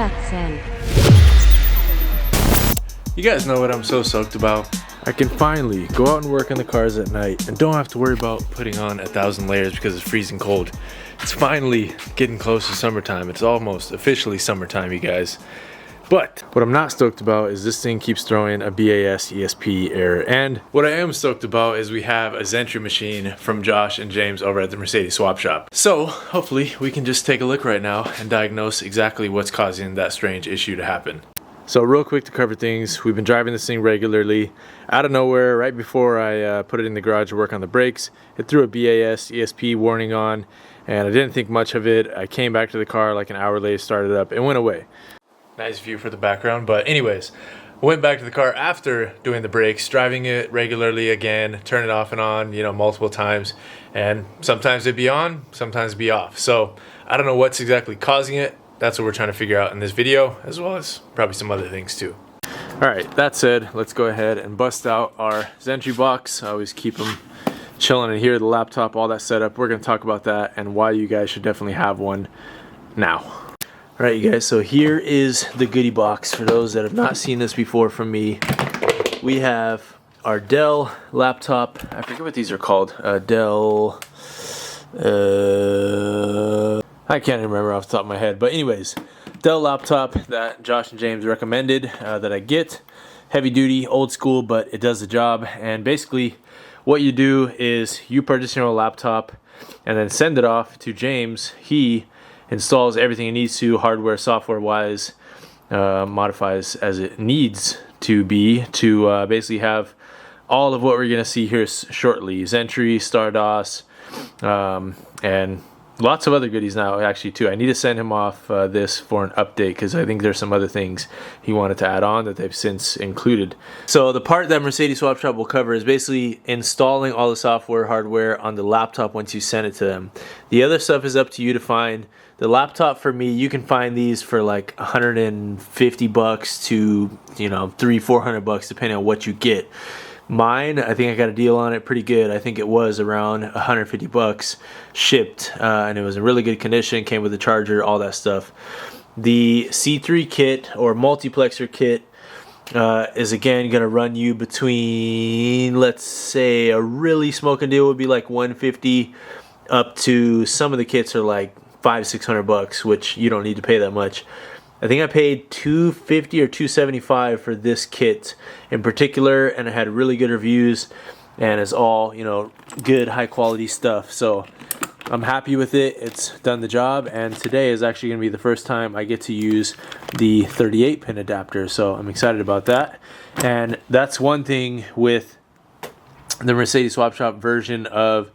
accent. You guys know what I'm so stoked about? I can finally go out and work on the cars at night and don't have to worry about putting on 1,000 layers because it's freezing cold. It's finally getting close to summertime. It's almost officially summertime, you guys. But what I'm not stoked about is this thing keeps throwing a BAS ESP error. And what I am stoked about is we have a XENTRY machine from Josh and James over at the Mercedes swap shop. So hopefully we can just take a look right now and diagnose exactly what's causing that strange issue to happen. So real quick to cover things, we've been driving this thing regularly. Out of nowhere, right before I put it in the garage to work on the brakes, it threw a BAS ESP warning on, and I didn't think much of it. I came back to the car like an hour later, started it up, and went away. Nice view for the background, but anyways, I went back to the car after doing the brakes, driving it regularly again, turn it off and on, multiple times, and sometimes it'd be on, sometimes it'd be off. So I don't know what's exactly causing it. That's what we're trying to figure out in this video, as well as probably some other things too. All right, that said, let's go ahead and bust out our XENTRY box. I always keep them chilling in here, the laptop, all that setup. We're gonna talk about that and why you guys should definitely have one now. All right, you guys, so here is the goodie box. For those that have not seen this before from me, we have our Dell laptop. I forget what these are called. Dell, I can't remember off the top of my head, but anyways, Dell laptop that Josh and James recommended that I get. Heavy duty, old school, but it does the job. And basically what you do is you purchase your own laptop and then send it off to James. He installs everything it needs to, hardware, software wise, modifies as it needs to be to basically have all of what we're gonna see here shortly. XENTRY, StarDOS, and lots of other goodies now actually too. I need to send him off this for an update because I think there's some other things he wanted to add on that they've since included. So the part that Mercedes Swap Shop will cover is basically installing all the software, hardware on the laptop once you send it to them. The other stuff is up to you to find. The laptop for me, you can find these for like $150 to $300-400 depending on what you get. Mine, I think I got a deal on it pretty good. I think it was around $150 shipped, and it was in really good condition, came with a charger, all that stuff. The C3 kit or multiplexer kit is again going to run you between, let's say, a really smoking deal would be like $150 up to, some of the kits are like $500-600, which you don't need to pay that much. I think I paid $250 or $275 for this kit in particular, and it had really good reviews and it's all good high quality stuff. So I'm happy with it. It's done the job, and today is actually going to be the first time I get to use the 38 pin adapter, so I'm excited about that. And that's one thing with the Mercedes Swap Shop version of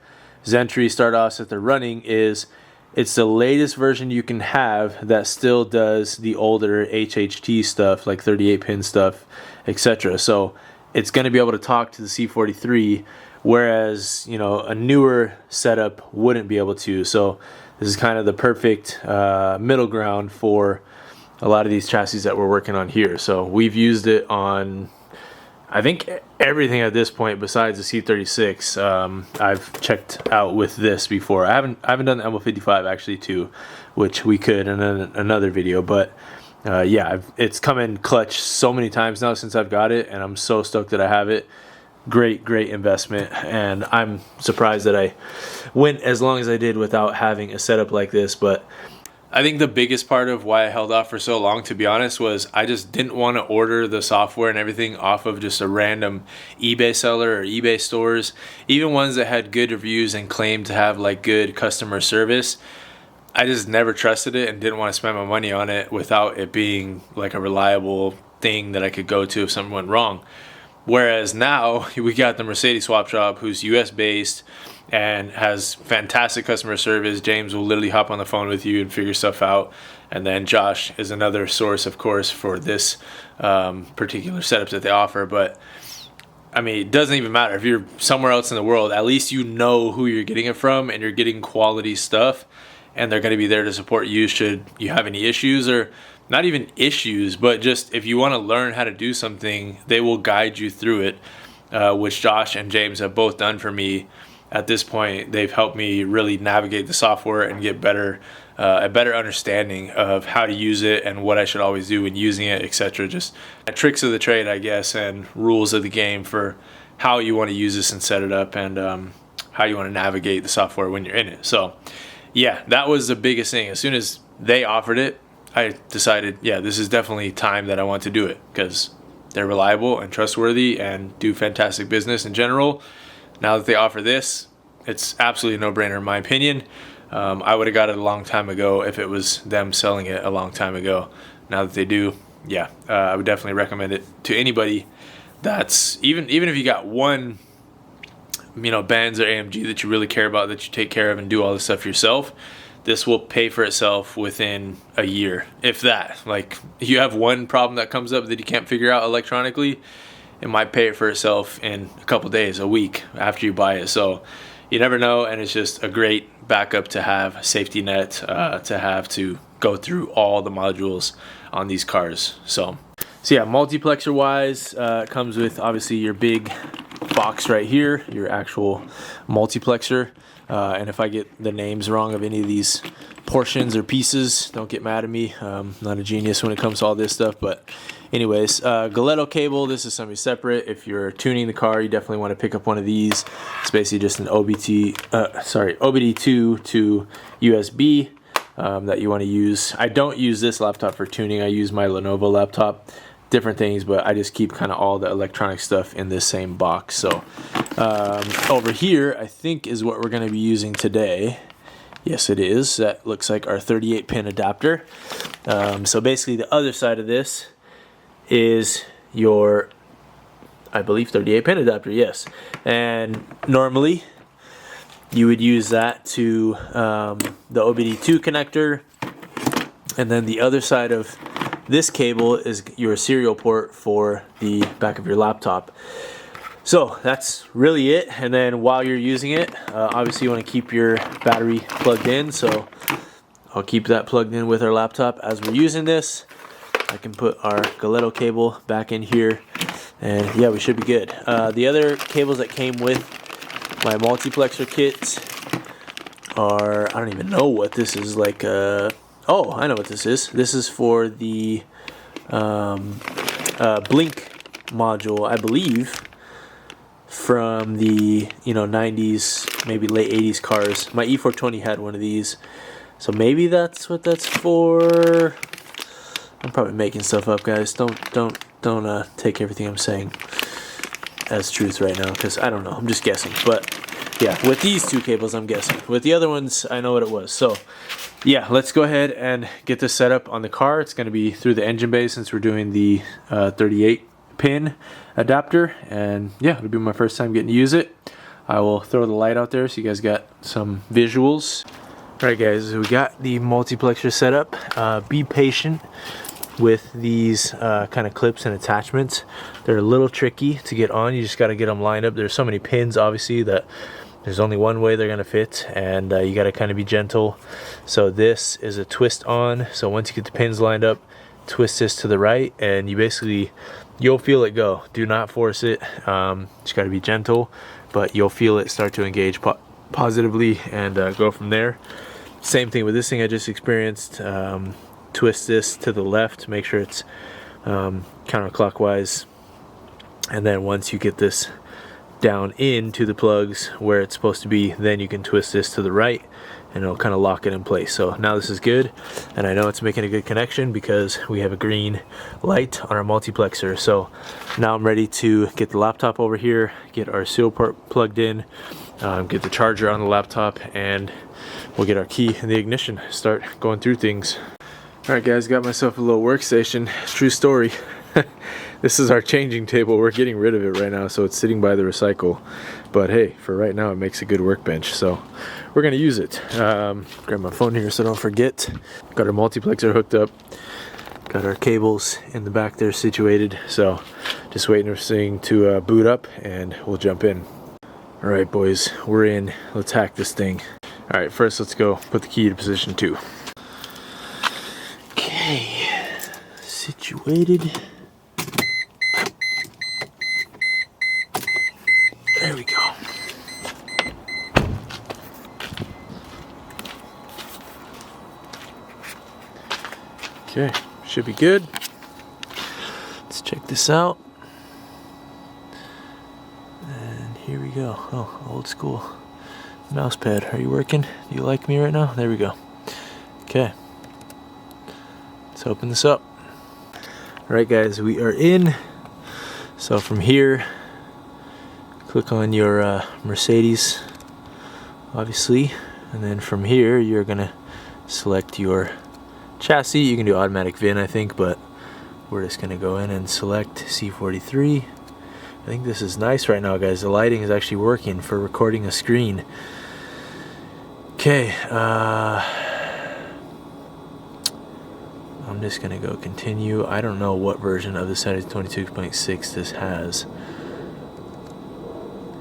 XENTRY StarDOS that they're running is it's the latest version you can have that still does the older HHT stuff, like 38 pin stuff, etc. So it's going to be able to talk to the C43, whereas a newer setup wouldn't be able to. So this is kind of the perfect middle ground for a lot of these chassis that we're working on here. So we've used it on, I think, everything at this point besides the C36. I've checked out with this before. I haven't done the ML55 actually too, which we could in another video. But yeah, it's come in clutch so many times now since I've got it, and I'm so stoked that I have it. Great investment, and I'm surprised that I went as long as I did without having a setup like this. But I think the biggest part of why I held off for so long, to be honest, was I just didn't want to order the software and everything off of just a random eBay seller or eBay stores, even ones that had good reviews and claimed to have like good customer service. I just never trusted it and didn't want to spend my money on it without it being like a reliable thing that I could go to if something went wrong. Whereas now we got the Mercedes Swap Shop, who's US based and has fantastic customer service. James will literally hop on the phone with you and figure stuff out. And then Josh is another source, of course, for this particular setup that they offer. But I mean, it doesn't even matter if you're somewhere else in the world. At least you know who you're getting it from, and you're getting quality stuff, and they're going to be there to support you should you have any issues, or not even issues, but just if you want to learn how to do something, they will guide you through it, which Josh and James have both done for me. At this point, they've helped me really navigate the software and get better a better understanding of how to use it and what I should always do when using it, etc. Just tricks of the trade, I guess, and rules of the game for how you want to use this and set it up, and how you want to navigate the software when you're in it. So yeah, that was the biggest thing. As soon as they offered it, I decided, yeah, this is definitely time that I want to do it, because they're reliable and trustworthy and do fantastic business in general. Now that they offer this, it's absolutely a no-brainer in my opinion. I would have got it a long time ago if it was them selling it a long time ago. Now that they do, yeah, I would definitely recommend it to anybody. That's even if you got one, Benz or AMG that you really care about, that you take care of and do all this stuff yourself. This will pay for itself within a year, if that. Like, you have one problem that comes up that you can't figure out electronically, it might pay for itself in a couple days, a week after you buy it. So you never know, and it's just a great backup to have, safety net to have to go through all the modules on these cars. So yeah, multiplexer wise, it comes with obviously your big box right here, your actual multiplexer. And if I get the names wrong of any of these portions or pieces, don't get mad at me. I'm not a genius when it comes to all this stuff. But anyways, Galletto cable, this is something separate. If you're tuning the car, you definitely want to pick up one of these. It's basically just an OBD2 to USB that you want to use. I don't use this laptop for tuning. I use my Lenovo laptop. Different things, but I just keep kind of all the electronic stuff in this same box. So over here, I think is what we're going to be using today. Yes, it is. That looks like our 38 pin adapter. So basically the other side of this is your, I believe, 38 pin adapter, yes. And normally you would use that to the OBD2 connector, and then the other side of this cable is your serial port for the back of your laptop. So that's really it. And then while you're using it, obviously you want to keep your battery plugged in. So I'll keep that plugged in with our laptop as we're using this. I can put our Galletto cable back in here, and yeah, we should be good. The other cables that came with my multiplexer kit are, I don't even know what this is, like oh, I know what this is. This is for the blink module, I believe, from the 90s, maybe late 80s cars. My E420 had one of these, so maybe that's what that's for. I'm probably making stuff up, guys. Don't take everything I'm saying as truth right now, because I don't know. I'm just guessing. But yeah, with these two cables, I'm guessing. With the other ones, I know what it was. So yeah, let's go ahead and get this set up on the car. It's going to be through the engine bay since we're doing the 38 pin adapter, and yeah, it'll be my first time getting to use it. I will throw the light out there so you guys got some visuals. Alright guys, we got the multiplexer set up. Be patient with these kind of clips and attachments. They're a little tricky to get on. You just got to get them lined up. There's so many pins, obviously, that there's only one way they're going to fit, and you got to kind of be gentle. So this is a twist on. So once you get the pins lined up, twist this to the right, and you'll feel it go. Do not force it. Just got to be gentle, but you'll feel it start to engage positively, and go from there. Same thing with this thing I just experienced. Twist this to the left, make sure it's counterclockwise, and then once you get this down into the plugs where it's supposed to be, then you can twist this to the right and it'll kind of lock it in place. So now this is good, and I know it's making a good connection because we have a green light on our multiplexer. So now I'm ready to get the laptop over here, get our serial port plugged in, get the charger on the laptop, and we'll get our key in the ignition, start going through things. Alright guys, got myself a little workstation. True story. This is our changing table. We're getting rid of it right now, so it's sitting by the recycle. But hey, for right now, it makes a good workbench, so we're going to use it. Grab my phone here so don't forget. Got our multiplexer hooked up. Got our cables in the back there situated. So just waiting for this thing to boot up, and we'll jump in. Alright boys, we're in. Let's hack this thing. Alright, first let's go put the key to position 2. Okay, situated. There we go. Okay, should be good. Let's check this out. And here we go. Oh, old school mouse pad. Are you working? Do you like me right now? There we go. Okay. Let's open this up. Alright guys, we are in. So from here, click on your Mercedes, obviously. And then from here, you're gonna select your chassis. You can do automatic VIN, I think, but we're just gonna go in and select C43. I think this is nice right now, guys. The lighting is actually working for recording a screen. Okay, I'm just gonna go continue. I don't know what version of the Settings 22.6 this has.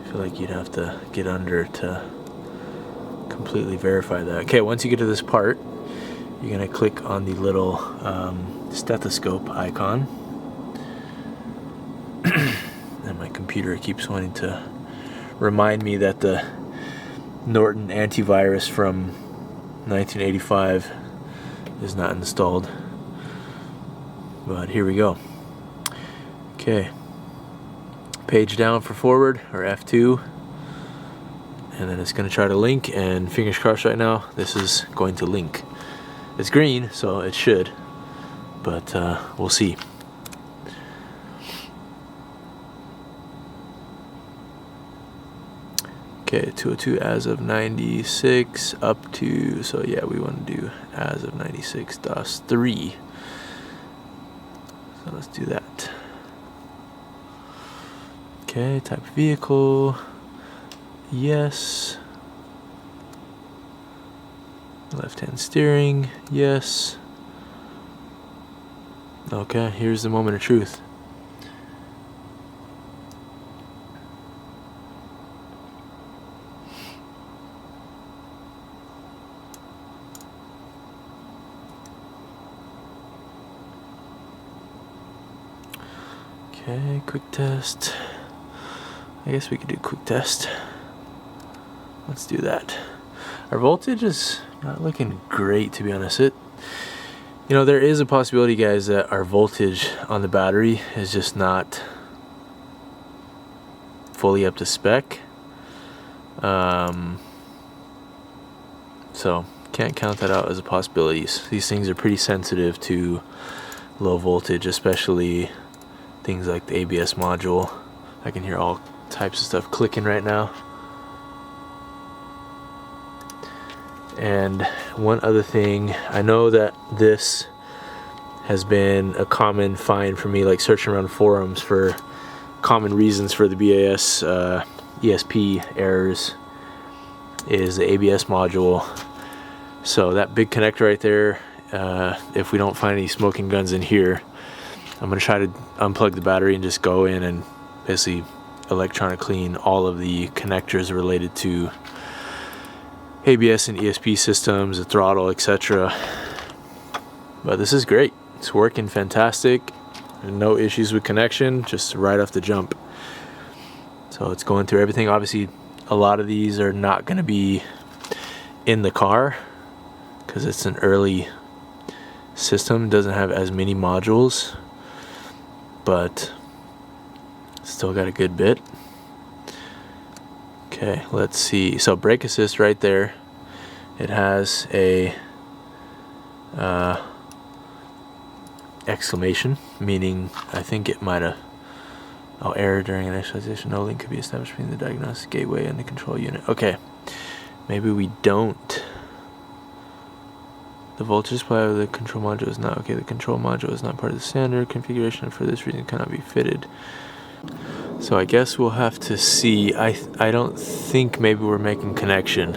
I feel like you'd have to get under to completely verify that. Okay, once you get to this part, you're gonna click on the little stethoscope icon. And my computer keeps wanting to remind me that the Norton antivirus from 1985 is not installed. But here we go. Okay. Page down for forward, or F2. And then it's going to try to link, and fingers crossed right now, this is going to link. It's green, so it should. But we'll see. Okay, 202 as of 96 up to, so yeah, we want to do as of 96 DOS 3. So let's do that. Okay, type of vehicle, yes. Left hand steering, yes. Okay, here's the moment of truth. Okay, quick test. I guess we could do quick test. Let's do that. Our voltage is not looking great, to be honest. You know, there is a possibility, guys, that our voltage on the battery is just not fully up to spec. So can't count that out as a possibility. These things are pretty sensitive to low voltage, especially things like the ABS module. I can hear all types of stuff clicking right now. And one other thing, I know that this has been a common find for me, like searching around forums for common reasons for the BAS ESP errors, is the ABS module. So that big connector right there, if we don't find any smoking guns in here, I'm going to try to unplug the battery and just go in and basically electronic clean all of the connectors related to ABS and ESP systems, the throttle, etc. But this is great. It's working fantastic. No issues with connection, just right off the jump. So it's going through everything. Obviously, a lot of these are not going to be in the car because it's an early system. It doesn't have as many modules, but still got a good bit. Okay, let's see. So brake assist right there. It has a exclamation, meaning I think it might have, oh, error during initialization. No link could be established between the diagnostic gateway and the control unit. Okay, maybe we don't. The voltage supply of the control module is not, okay, the control module is not part of the standard configuration and for this reason cannot be fitted. So I guess we'll have to see. I don't think maybe we're making connection,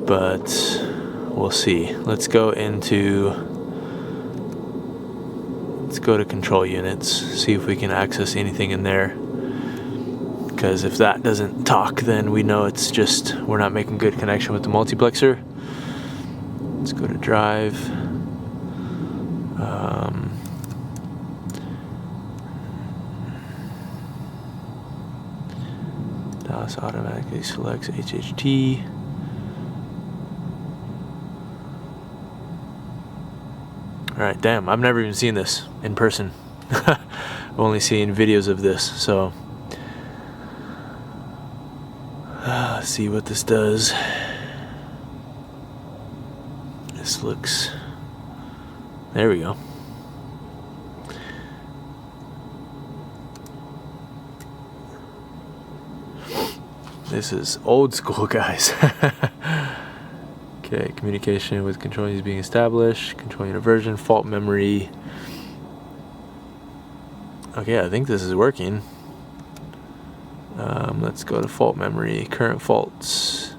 but we'll see. Let's go to control units, see if we can access anything in there, because if that doesn't talk, then we know it's just we're not making good connection with the multiplexer. Let's go to drive. DOS automatically selects HHT. Alright, damn, I've never even seen this in person. I've only seen videos of this, so let's see what this does. This looks, there we go. This is old school, guys. Okay, communication with control is being established. Control unit version, fault memory. Okay, I think this is working. Let's go to fault memory, current faults.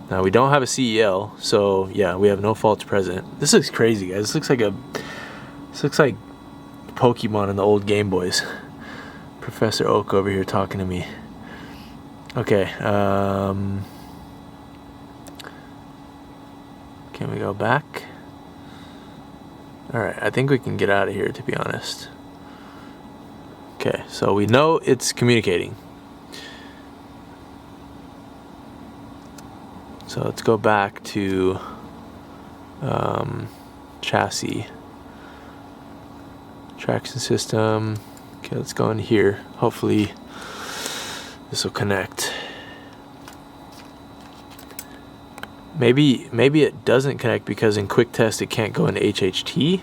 Now we don't have a CEL, so yeah, we have no faults present. This looks crazy, guys. This looks like Pokemon in the old Game Boys. Professor Oak over here talking to me. Okay, can we go back? Alright, I think we can get out of here, to be honest. Okay, so we know it's communicating. So let's go back to chassis. Traction system. Okay, let's go in here. Hopefully this will connect. Maybe it doesn't connect because in quick test it can't go into HHT.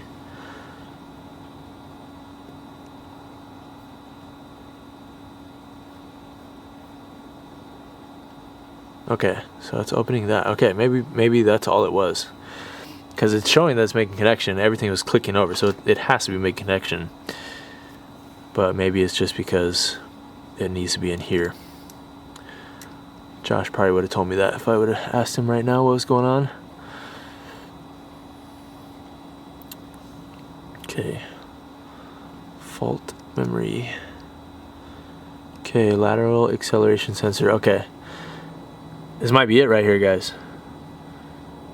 Okay, so it's opening that. Okay, maybe that's all it was, because it's showing that it's making connection. Everything was clicking over, so it has to be making connection. But maybe it's just because it needs to be in here. Josh probably would have told me that if I would have asked him right now what was going on. Okay. Fault memory. Okay, lateral acceleration sensor. Okay. This might be it right here, guys.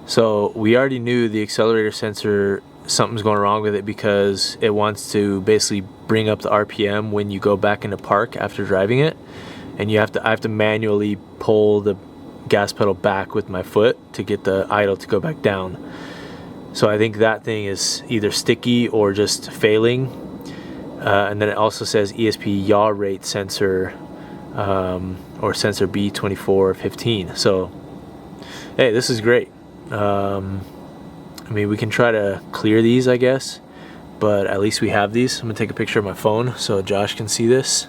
So we already knew the accelerator sensor, something's going wrong with it because it wants to basically bring up the RPM when you go back into park after driving it. And I have to manually pull the gas pedal back with my foot to get the idle to go back down. So I think that thing is either sticky or just failing. And then it also says ESP yaw rate sensor, or sensor B2415. So hey, this is great. I mean, we can try to clear these, I guess, but at least we have these. I'm gonna take a picture of my phone so Josh can see this.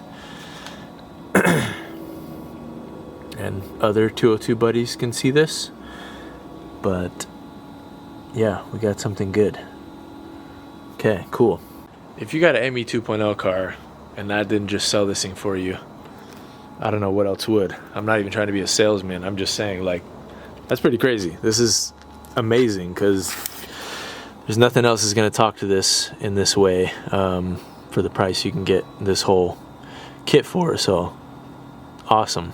And other 202 buddies can see this. But yeah, we got something good. Okay, cool. If you got an ME 2.0 car and that didn't just sell this thing for you, I don't know what else would. I'm not even trying to be a salesman. I'm just saying, like, that's pretty crazy. This is amazing because there's nothing else that's going to talk to this in this way for the price you can get this whole kit for. So awesome.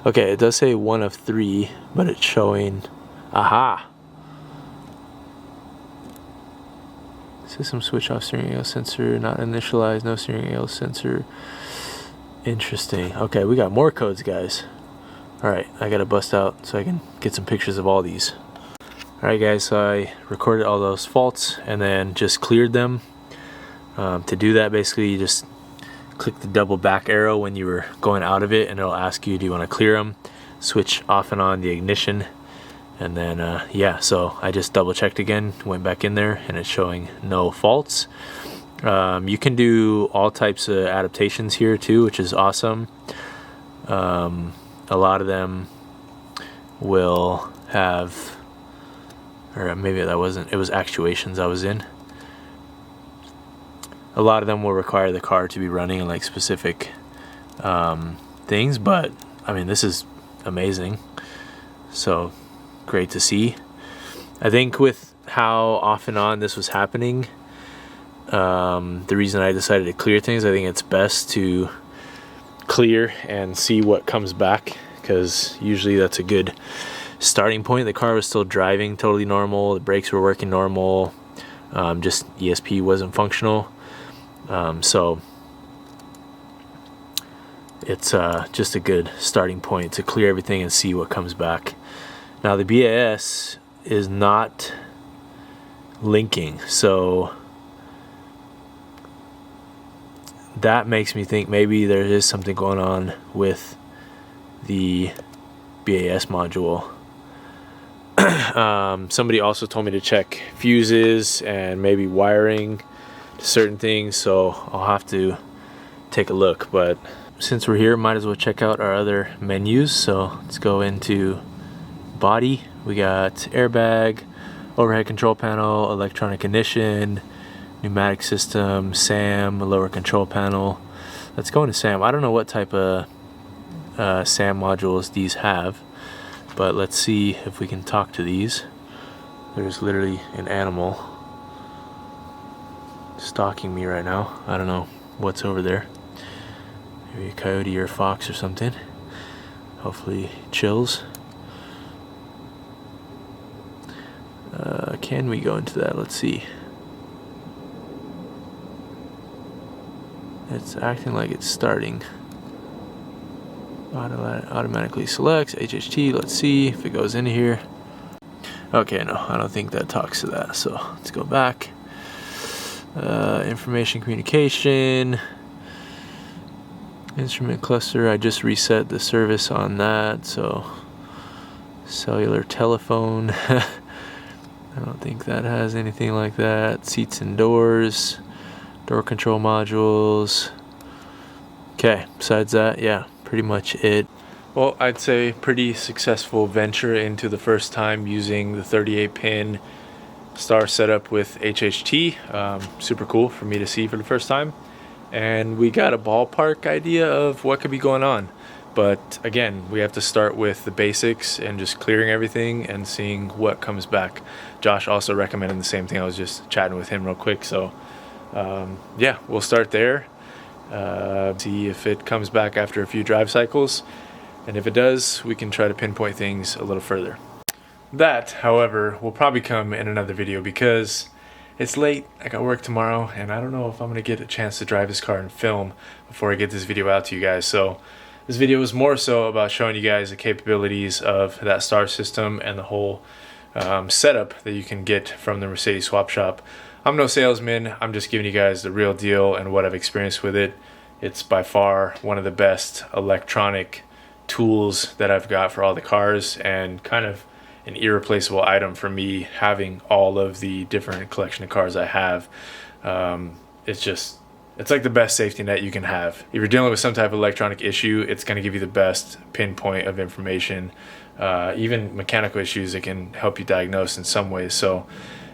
Okay, it does say 1 of 3, but it's showing, aha. System switch off steering wheel sensor, not initialized, no steering wheel sensor. Interesting. Okay, we got more codes, guys. Alright, I gotta bust out so I can get some pictures of all these. Alright guys, so I recorded all those faults and then just cleared them. To do that, basically you just click the double back arrow when you were going out of it and it'll ask you, do you want to clear them? Switch off and on the ignition. And then yeah, so I just double checked again, went back in there, and it's showing no faults. You can do all types of adaptations here too, which is awesome. A lot of them will have, or maybe that wasn't, it was actuations I was in. A lot of them will require the car to be running in like specific things, but I mean, this is amazing. So great to see. I think with how off and on this was happening, the reason I decided to clear things, I think it's best to clear and see what comes back, because usually that's a good starting point. The car was still driving totally normal, the brakes were working normal, just ESP wasn't functional. So it's just a good starting point to clear everything and see what comes back. Now the BAS is not linking. So that makes me think maybe there is something going on with the BAS module. Somebody also told me to check fuses and maybe wiring to certain things, so I'll have to take a look. But since we're here, might as well check out our other menus. So let's go into body. We got airbag, overhead control panel, electronic ignition, pneumatic system, SAM, lower control panel. Let's go into SAM. I don't know what type of SAM modules these have, but let's see if we can talk to these. There's literally an animal stalking me right now. I don't know what's over there. Maybe a coyote or a fox or something. Hopefully it chills. Can we go into that? Let's see. It's acting like it's starting. Automatically selects HHT. Let's see if it goes in here. Okay, no, I don't think that talks to that. So let's go back. Information communication. Instrument cluster. I just reset the service on that. So cellular telephone. I don't think that has anything like that. Seats and doors. Door control modules. Okay, besides that, yeah, pretty much it. Well, I'd say pretty successful venture into the first time using the 38-pin star setup with HHT. Super cool for me to see for the first time. And we got a ballpark idea of what could be going on. But again, we have to start with the basics and just clearing everything and seeing what comes back. Josh also recommended the same thing. I was just chatting with him real quick. So yeah, we'll start there. See if it comes back after a few drive cycles. And if it does, we can try to pinpoint things a little further. That, however, will probably come in another video because it's late. I got work tomorrow, and I don't know if I'm going to get a chance to drive this car and film before I get this video out to you guys. So this video is more so about showing you guys the capabilities of that star system and the whole setup that you can get from the Mercedes swap shop. I'm no salesman. I'm just giving you guys the real deal and what I've experienced with it. It's by far one of the best electronic tools that I've got for all the cars, and kind of an irreplaceable item for me, having all of the different collection of cars I have. It's like the best safety net you can have. If you're dealing with some type of electronic issue, it's going to give you the best pinpoint of information. Even mechanical issues, it can help you diagnose in some ways. So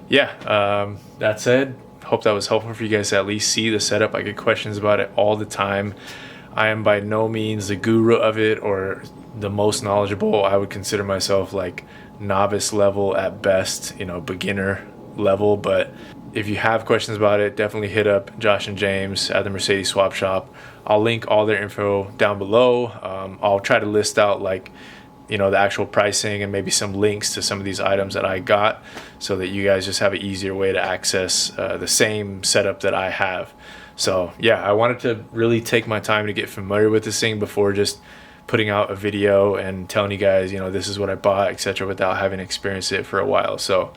yeah, that said, hope that was helpful for you guys to at least see the setup. I get questions about it all the time. I am by no means the guru of it or the most knowledgeable. I would consider myself like novice level at best, beginner level. But if you have questions about it, definitely hit up Josh and James at the Mercedes Swap Shop. I'll link all their info down below. I'll try to list out the actual pricing and maybe some links to some of these items that I got, so that you guys just have an easier way to access the same setup that I have. So yeah, I wanted to really take my time to get familiar with this thing before just putting out a video and telling you guys, this is what I bought, etc., without having experienced it for a while. So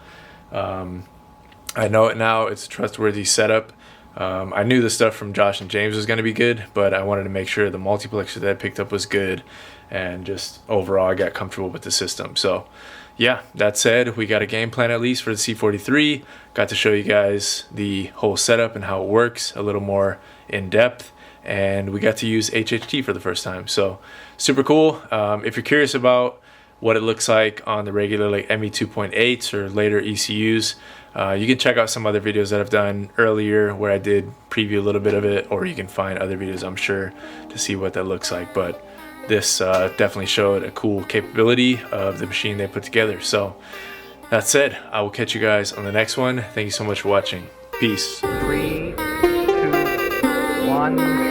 I know it now. It's a trustworthy setup. I knew the stuff from Josh and James was going to be good, but I wanted to make sure the multiplexer that I picked up was good, and just overall I got comfortable with the system. So yeah, that said, we got a game plan at least for the C43. Got to show you guys the whole setup and how it works a little more in depth, and we got to use HHT for the first time. So super cool. If you're curious about what it looks like on the regular ME 2.8s or later ECUs, you can check out some other videos that I've done earlier where I did preview a little bit of it, or you can find other videos, I'm sure, to see what that looks like. But this definitely showed a cool capability of the machine they put together. So that said, I will catch you guys on the next one. Thank you so much for watching. Peace. 3, 2, 1.